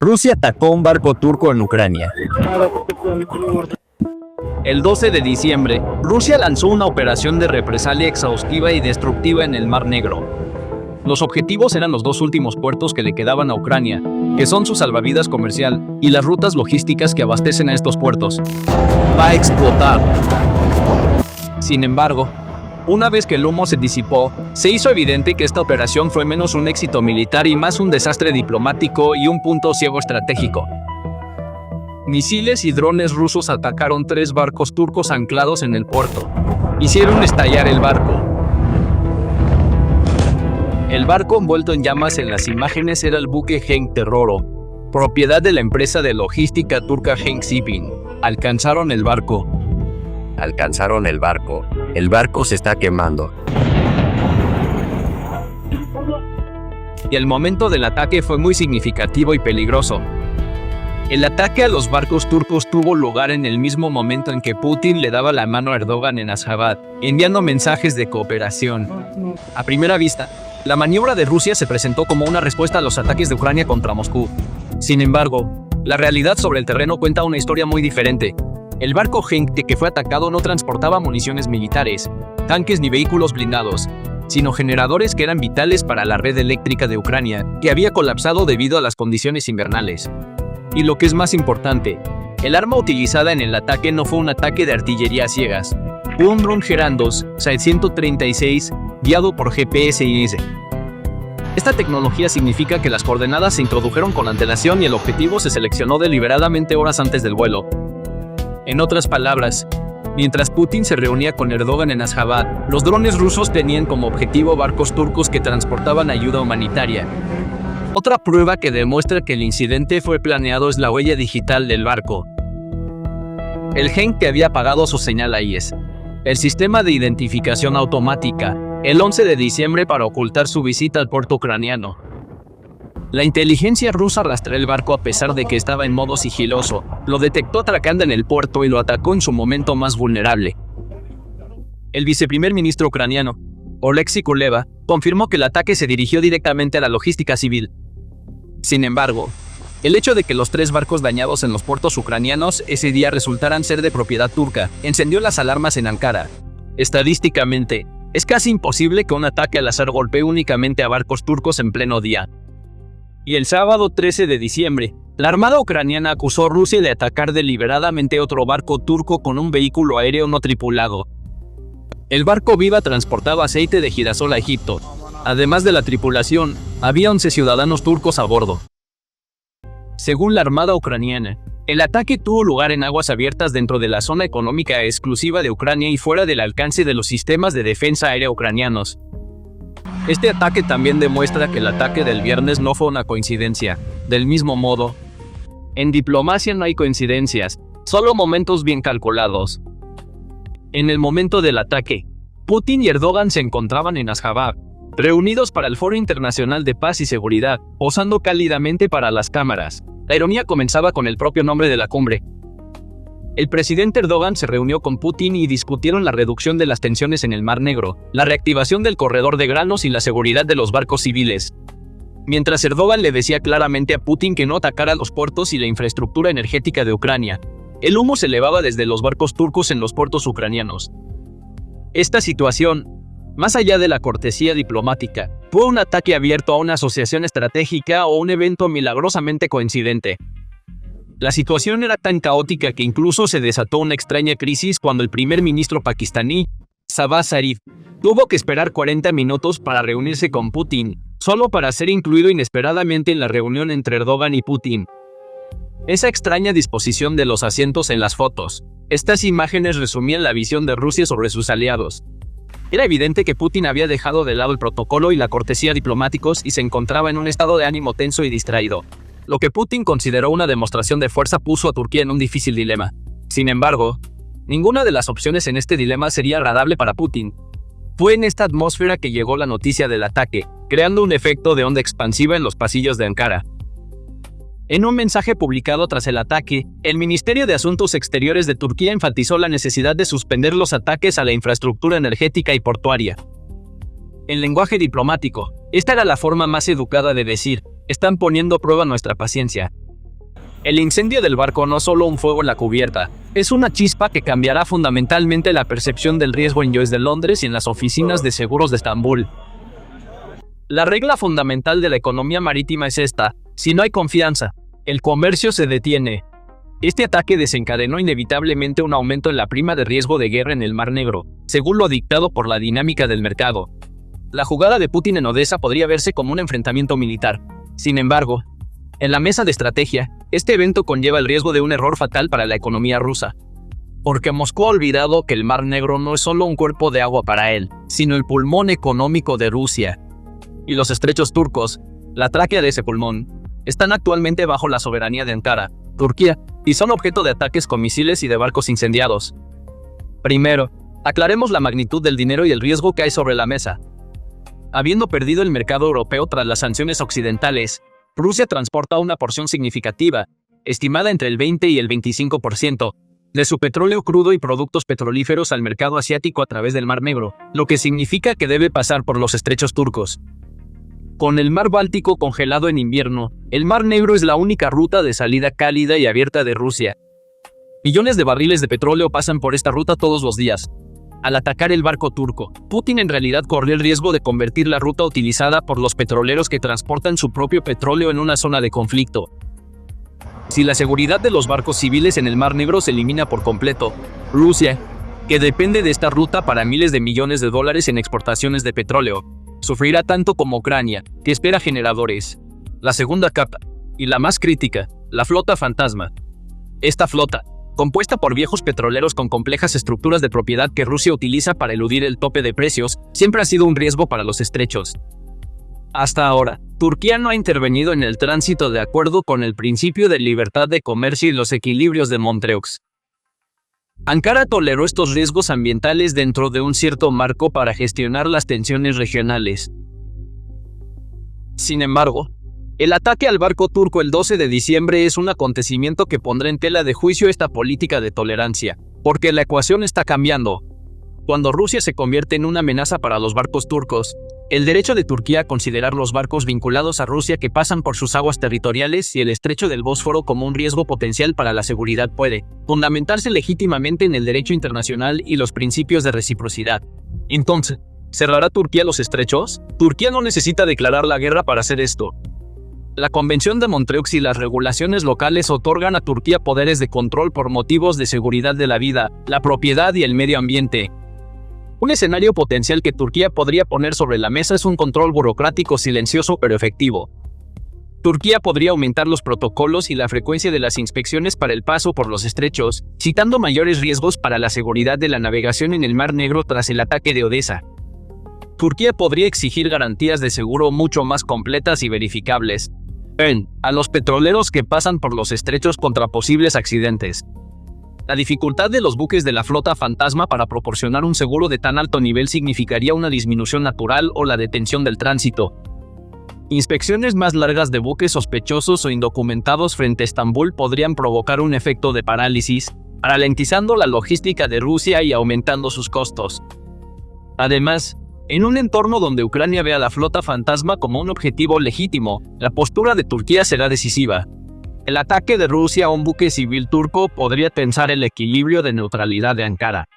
Rusia atacó un barco turco en Ucrania. El 12 de diciembre, Rusia lanzó una operación de represalia exhaustiva y destructiva en el Mar Negro. Los objetivos eran los dos últimos puertos que le quedaban a Ucrania, que son su salvavidas comercial y las rutas logísticas que abastecen a estos puertos. Va a explotar. Sin embargo, una vez que el humo se disipó, se hizo evidente que esta operación fue menos un éxito militar y más un desastre diplomático y un punto ciego estratégico. Misiles y drones rusos atacaron 3 barcos turcos anclados en el puerto. Hicieron estallar el barco. El barco envuelto en llamas en las imágenes era el buque Genk Terroro, propiedad de la empresa de logística turca Genk Shipping. Alcanzaron el barco. El barco se está quemando. Y el momento del ataque fue muy significativo y peligroso. El ataque a los barcos turcos tuvo lugar en el mismo momento en que Putin le daba la mano a Erdogan en Ashgabat, enviando mensajes de cooperación. A primera vista, la maniobra de Rusia se presentó como una respuesta a los ataques de Ucrania contra Moscú. Sin embargo, la realidad sobre el terreno cuenta una historia muy diferente. El barco Genk que fue atacado no transportaba municiones militares, tanques ni vehículos blindados, sino generadores que eran vitales para la red eléctrica de Ucrania, que había colapsado debido a las condiciones invernales. Y lo que es más importante, el arma utilizada en el ataque no fue un ataque de artillería a ciegas. Fue un dron Gerand-2 136 guiado por GPS-IS. Esta tecnología significa que las coordenadas se introdujeron con antelación y el objetivo se seleccionó deliberadamente horas antes del vuelo. En otras palabras, mientras Putin se reunía con Erdogan en Ashgabat, los drones rusos tenían como objetivo barcos turcos que transportaban ayuda humanitaria. Otra prueba que demuestra que el incidente fue planeado es la huella digital del barco. El Genk había apagado su señal AIS, el sistema de identificación automática, el 11 de diciembre para ocultar su visita al puerto ucraniano. La inteligencia rusa rastreó el barco a pesar de que estaba en modo sigiloso, lo detectó atracando en el puerto y lo atacó en su momento más vulnerable. El viceprimer ministro ucraniano, Oleksiy Kuleba, confirmó que el ataque se dirigió directamente a la logística civil. Sin embargo, el hecho de que los 3 barcos dañados en los puertos ucranianos ese día resultaran ser de propiedad turca encendió las alarmas en Ankara. Estadísticamente, es casi imposible que un ataque al azar golpee únicamente a barcos turcos en pleno día. Y el sábado 13 de diciembre, la Armada ucraniana acusó a Rusia de atacar deliberadamente otro barco turco con un vehículo aéreo no tripulado. El barco Viva transportaba aceite de girasol a Egipto. Además de la tripulación, había 11 ciudadanos turcos a bordo. Según la Armada ucraniana, el ataque tuvo lugar en aguas abiertas dentro de la zona económica exclusiva de Ucrania y fuera del alcance de los sistemas de defensa aérea ucranianos. Este ataque también demuestra que el ataque del viernes no fue una coincidencia. Del mismo modo, en diplomacia no hay coincidencias, solo momentos bien calculados. En el momento del ataque, Putin y Erdogan se encontraban en Ashgabat, reunidos para el Foro Internacional de Paz y Seguridad, posando cálidamente para las cámaras. La ironía comenzaba con el propio nombre de la cumbre. El presidente Erdogan se reunió con Putin y discutieron la reducción de las tensiones en el Mar Negro, la reactivación del corredor de granos y la seguridad de los barcos civiles. Mientras Erdogan le decía claramente a Putin que no atacara los puertos y la infraestructura energética de Ucrania, el humo se elevaba desde los barcos turcos en los puertos ucranianos. Esta situación, más allá de la cortesía diplomática, fue un ataque abierto a una asociación estratégica o un evento milagrosamente coincidente. La situación era tan caótica que incluso se desató una extraña crisis cuando el primer ministro pakistaní, Shahbaz Sharif, tuvo que esperar 40 minutos para reunirse con Putin, solo para ser incluido inesperadamente en la reunión entre Erdogan y Putin. Esa extraña disposición de los asientos en las fotos. Estas imágenes resumían la visión de Rusia sobre sus aliados. Era evidente que Putin había dejado de lado el protocolo y la cortesía diplomáticos y se encontraba en un estado de ánimo tenso y distraído. Lo que Putin consideró una demostración de fuerza puso a Turquía en un difícil dilema. Sin embargo, ninguna de las opciones en este dilema sería agradable para Putin. Fue en esta atmósfera que llegó la noticia del ataque, creando un efecto de onda expansiva en los pasillos de Ankara. En un mensaje publicado tras el ataque, el Ministerio de Asuntos Exteriores de Turquía enfatizó la necesidad de suspender los ataques a la infraestructura energética y portuaria. En lenguaje diplomático, esta era la forma más educada de decir: están poniendo a prueba nuestra paciencia. El incendio del barco no es solo un fuego en la cubierta, es una chispa que cambiará fundamentalmente la percepción del riesgo en Lloyd's de Londres y en las oficinas de seguros de Estambul. La regla fundamental de la economía marítima es esta: si no hay confianza, el comercio se detiene. Este ataque desencadenó inevitablemente un aumento en la prima de riesgo de guerra en el Mar Negro, según lo dictado por la dinámica del mercado. La jugada de Putin en Odessa podría verse como un enfrentamiento militar. Sin embargo, en la mesa de estrategia, este evento conlleva el riesgo de un error fatal para la economía rusa. Porque Moscú ha olvidado que el Mar Negro no es solo un cuerpo de agua para él, sino el pulmón económico de Rusia. Y los estrechos turcos, la tráquea de ese pulmón, están actualmente bajo la soberanía de Ankara, Turquía, y son objeto de ataques con misiles y de barcos incendiados. Primero, aclaremos la magnitud del dinero y el riesgo que hay sobre la mesa. Habiendo perdido el mercado europeo tras las sanciones occidentales, Rusia transporta una porción significativa, estimada entre el 20 y el 25%, de su petróleo crudo y productos petrolíferos al mercado asiático a través del Mar Negro, lo que significa que debe pasar por los estrechos turcos. Con el Mar Báltico congelado en invierno, el Mar Negro es la única ruta de salida cálida y abierta de Rusia. Millones de barriles de petróleo pasan por esta ruta todos los días. Al atacar el barco turco, Putin en realidad corrió el riesgo de convertir la ruta utilizada por los petroleros que transportan su propio petróleo en una zona de conflicto. Si la seguridad de los barcos civiles en el Mar Negro se elimina por completo, Rusia, que depende de esta ruta para miles de millones de dólares en exportaciones de petróleo, sufrirá tanto como Ucrania, que espera generadores. La segunda capa, y la más crítica, la flota fantasma. Esta flota, compuesta por viejos petroleros con complejas estructuras de propiedad que Rusia utiliza para eludir el tope de precios, siempre ha sido un riesgo para los estrechos. Hasta ahora, Turquía no ha intervenido en el tránsito de acuerdo con el principio de libertad de comercio y los equilibrios de Montreux. Ankara toleró estos riesgos ambientales dentro de un cierto marco para gestionar las tensiones regionales. Sin embargo, el ataque al barco turco el 12 de diciembre es un acontecimiento que pondrá en tela de juicio esta política de tolerancia, porque la ecuación está cambiando. Cuando Rusia se convierte en una amenaza para los barcos turcos, el derecho de Turquía a considerar los barcos vinculados a Rusia que pasan por sus aguas territoriales y el estrecho del Bósforo como un riesgo potencial para la seguridad puede fundamentarse legítimamente en el derecho internacional y los principios de reciprocidad. Entonces, ¿cerrará Turquía los estrechos? Turquía no necesita declarar la guerra para hacer esto. La Convención de Montreux y las regulaciones locales otorgan a Turquía poderes de control por motivos de seguridad de la vida, la propiedad y el medio ambiente. Un escenario potencial que Turquía podría poner sobre la mesa es un control burocrático silencioso pero efectivo. Turquía podría aumentar los protocolos y la frecuencia de las inspecciones para el paso por los estrechos, citando mayores riesgos para la seguridad de la navegación en el Mar Negro tras el ataque de Odessa. Turquía podría exigir garantías de seguro mucho más completas y verificables a los petroleros que pasan por los estrechos contra posibles accidentes. La dificultad de los buques de la flota fantasma para proporcionar un seguro de tan alto nivel significaría una disminución natural o la detención del tránsito. Inspecciones más largas de buques sospechosos o indocumentados frente a Estambul podrían provocar un efecto de parálisis, ralentizando la logística de Rusia y aumentando sus costos. Además, en un entorno donde Ucrania ve a la flota fantasma como un objetivo legítimo, la postura de Turquía será decisiva. El ataque de Rusia a un buque civil turco podría tensar el equilibrio de neutralidad de Ankara.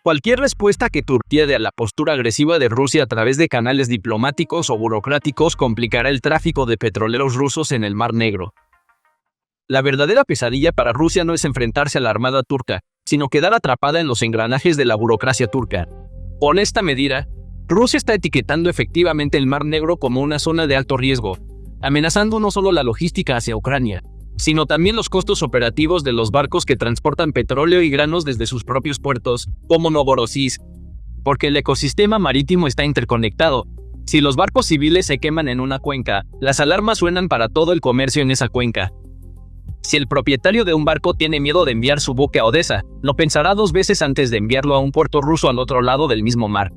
Cualquier respuesta que Turquía dé a la postura agresiva de Rusia a través de canales diplomáticos o burocráticos complicará el tráfico de petroleros rusos en el Mar Negro. La verdadera pesadilla para Rusia no es enfrentarse a la armada turca, sino quedar atrapada en los engranajes de la burocracia turca. Con esta medida, Rusia está etiquetando efectivamente el Mar Negro como una zona de alto riesgo, amenazando no solo la logística hacia Ucrania, sino también los costos operativos de los barcos que transportan petróleo y granos desde sus propios puertos, como Novorossiysk. Porque el ecosistema marítimo está interconectado. Si los barcos civiles se queman en una cuenca, las alarmas suenan para todo el comercio en esa cuenca. Si el propietario de un barco tiene miedo de enviar su buque a Odessa, lo pensará dos veces antes de enviarlo a un puerto ruso al otro lado del mismo mar.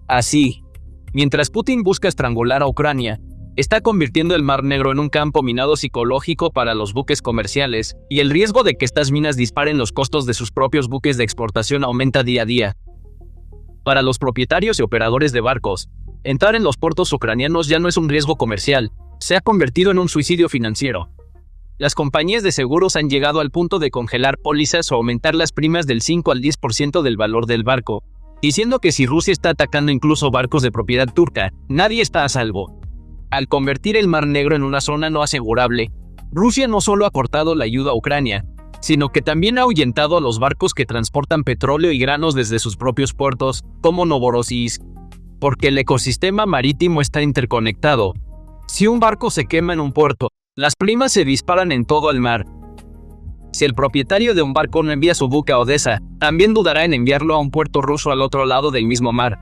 Así, mientras Putin busca estrangular a Ucrania, está convirtiendo el Mar Negro en un campo minado psicológico para los buques comerciales, y el riesgo de que estas minas disparen los costos de sus propios buques de exportación aumenta día a día. Para los propietarios y operadores de barcos, entrar en los puertos ucranianos ya no es un riesgo comercial, se ha convertido en un suicidio financiero. Las compañías de seguros han llegado al punto de congelar pólizas o aumentar las primas del 5 al 10% del valor del barco, diciendo que si Rusia está atacando incluso barcos de propiedad turca, nadie está a salvo. Al convertir el Mar Negro en una zona no asegurable, Rusia no solo ha cortado la ayuda a Ucrania, sino que también ha ahuyentado a los barcos que transportan petróleo y granos desde sus propios puertos, como Novorossiysk, porque el ecosistema marítimo está interconectado. Si un barco se quema en un puerto, las primas se disparan en todo el mar. Si el propietario de un barco no envía su buque a Odessa, también dudará en enviarlo a un puerto ruso al otro lado del mismo mar.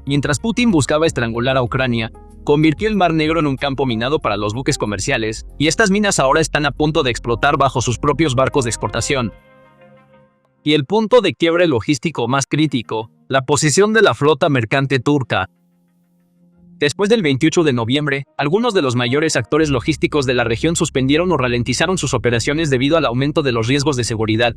Mientras Putin buscaba estrangular a Ucrania, convirtió el Mar Negro en un campo minado para los buques comerciales, y estas minas ahora están a punto de explotar bajo sus propios barcos de exportación. Y el punto de quiebre logístico más crítico, la posición de la flota mercante turca. Después del 28 de noviembre, algunos de los mayores actores logísticos de la región suspendieron o ralentizaron sus operaciones debido al aumento de los riesgos de seguridad.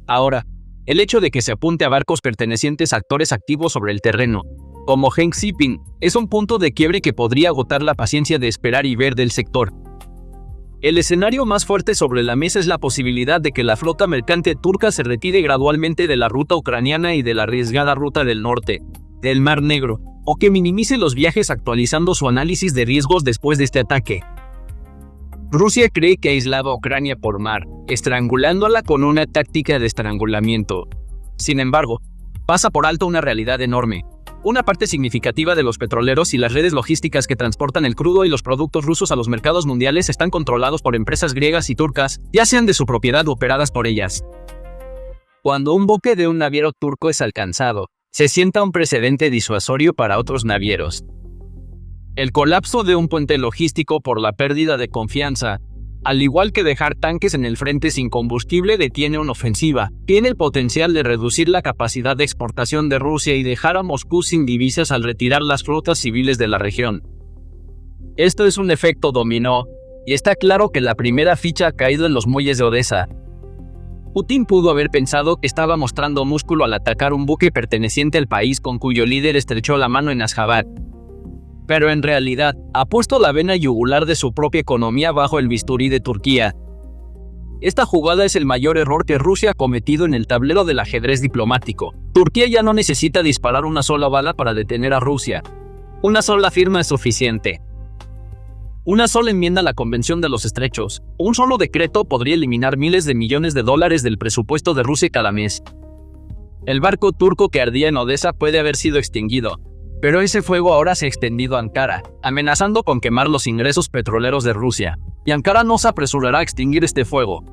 Ahora, el hecho de que se apunte a barcos pertenecientes a actores activos sobre el terreno, como Genk Shipping, es un punto de quiebre que podría agotar la paciencia de esperar y ver del sector. El escenario más fuerte sobre la mesa es la posibilidad de que la flota mercante turca se retire gradualmente de la ruta ucraniana y de la arriesgada ruta del norte, del Mar Negro, o que minimice los viajes actualizando su análisis de riesgos después de este ataque. Rusia cree que ha aislado a Ucrania por mar, estrangulándola con una táctica de estrangulamiento. Sin embargo, pasa por alto una realidad enorme. Una parte significativa de los petroleros y las redes logísticas que transportan el crudo y los productos rusos a los mercados mundiales están controlados por empresas griegas y turcas, ya sean de su propiedad o operadas por ellas. Cuando un buque de un naviero turco es alcanzado, se sienta un precedente disuasorio para otros navieros. El colapso de un puente logístico por la pérdida de confianza, al igual que dejar tanques en el frente sin combustible, detiene una ofensiva. Tiene el potencial de reducir la capacidad de exportación de Rusia y dejar a Moscú sin divisas al retirar las flotas civiles de la región. Esto es un efecto dominó, y está claro que la primera ficha ha caído en los muelles de Odessa. Putin pudo haber pensado que estaba mostrando músculo al atacar un buque perteneciente al país con cuyo líder estrechó la mano en Ashgabat. Pero en realidad, ha puesto la vena yugular de su propia economía bajo el bisturí de Turquía. Esta jugada es el mayor error que Rusia ha cometido en el tablero del ajedrez diplomático. Turquía ya no necesita disparar una sola bala para detener a Rusia. Una sola firma es suficiente. Una sola enmienda a la Convención de los Estrechos, un solo decreto podría eliminar miles de millones de dólares del presupuesto de Rusia cada mes. El barco turco que ardía en Odessa puede haber sido extinguido, pero ese fuego ahora se ha extendido a Ankara, amenazando con quemar los ingresos petroleros de Rusia, y Ankara no se apresurará a extinguir este fuego.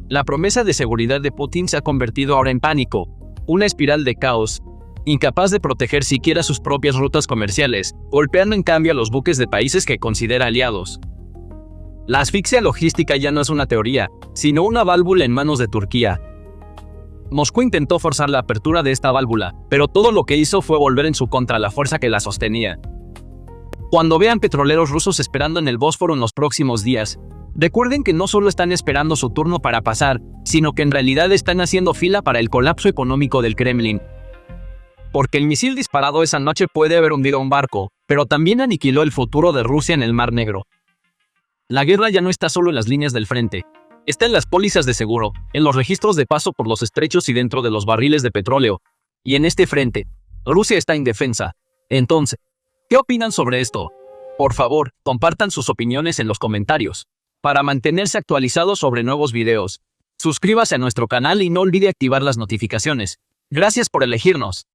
La promesa de seguridad de Putin se ha convertido ahora en pánico, una espiral de caos, incapaz de proteger siquiera sus propias rutas comerciales, golpeando en cambio a los buques de países que considera aliados. La asfixia logística ya no es una teoría, sino una válvula en manos de Turquía. Moscú intentó forzar la apertura de esta válvula, pero todo lo que hizo fue volver en su contra la fuerza que la sostenía. Cuando vean petroleros rusos esperando en el Bósforo en los próximos días, recuerden que no solo están esperando su turno para pasar, sino que en realidad están haciendo fila para el colapso económico del Kremlin. Porque el misil disparado esa noche puede haber hundido un barco, pero también aniquiló el futuro de Rusia en el Mar Negro. La guerra ya no está solo en las líneas del frente. Está en las pólizas de seguro, en los registros de paso por los estrechos y dentro de los barriles de petróleo. Y en este frente, Rusia está indefensa. Entonces, ¿qué opinan sobre esto? Por favor, compartan sus opiniones en los comentarios. Para mantenerse actualizados sobre nuevos videos, suscríbase a nuestro canal y no olvide activar las notificaciones. Gracias por elegirnos.